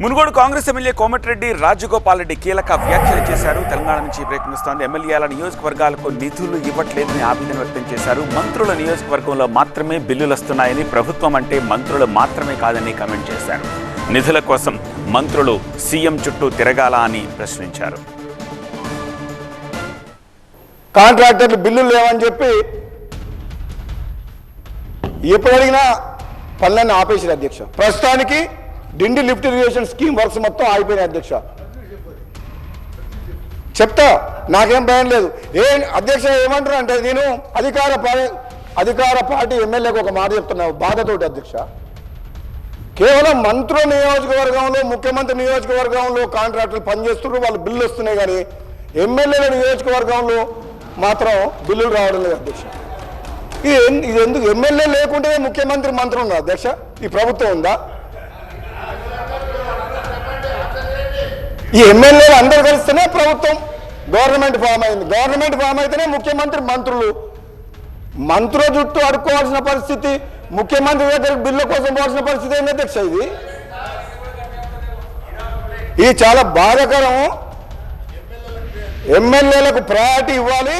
Munugode Congress MLA Komatireddy Rajagopal Reddy కీలక వ్యాఖ్యలు చేశారు. తెలంగాణ నుంచి ప్రయత్నిస్తోంది ఎమ్మెల్యేల నియోజకవర్గాలకు నిధులు ఇవ్వట్లేదని ఆవేదన వ్యక్తం చేశారు. మంత్రుల నియోజకవర్గంలో మాత్రమే బిల్లులు వస్తున్నాయని, ప్రభుత్వం అంటే మంత్రులు మాత్రమే కాదని కామెంట్ చేశారు. నిధుల కోసం మంత్రులు సీఎం చుట్టూ తిరగాల అని ప్రశ్నించారు. కాంట్రాక్టర్లు బిల్లులు లేవని చెప్పి ఎప్పుడు అడిగినా పనులన్నీ ఆపేసారు అధ్యక్ష. ప్రస్తుతానికి డిండి లిఫ్ట్ ఇరిగేషన్ స్కీమ్ వర్క్స్ మొత్తం ఆగిపోయినాయి అధ్యక్ష. చెప్తా, నాకేం భయం లేదు. అధ్యక్ష ఏమంటారు అంటే, నేను అధికార పార్టీ ఎమ్మెల్యేకి ఒక మాట చెప్తున్నావు బాధతోటి అధ్యక్ష. కేవలం మంత్రుల నియోజకవర్గంలో, ముఖ్యమంత్రి నియోజకవర్గంలో కాంట్రాక్టర్లు పనిచేస్తున్నారు, వాళ్ళు బిల్లు వస్తున్నాయి, కానీ ఎమ్మెల్యేల నియోజకవర్గంలో మాత్రం బిల్లులు రావడం లేదు అధ్యక్ష. ఇది ఎందుకు? ఎమ్మెల్యే లేకుంటే ముఖ్యమంత్రి మంత్రి ఉన్నారు అధ్యక్ష. ఈ ప్రభుత్వం ఉందా? ఈ ఎమ్మెల్యేలు అందరూ కలిస్తేనే ప్రభుత్వం, గవర్నమెంట్ ఫామ్ అయింది. గవర్నమెంట్ ఫామ్ అయితేనే ముఖ్యమంత్రి మంత్రులు. మంత్రుల చుట్టూ అడుక్కోవాల్సిన పరిస్థితి, ముఖ్యమంత్రి దగ్గర బిల్లు కోసం పోవాల్సిన పరిస్థితి ఏంటి అధ్యక్ష? ఇది చాలా బాధాకరం. ఎమ్మెల్యేలకు ప్రయారిటీ ఇవ్వాలి.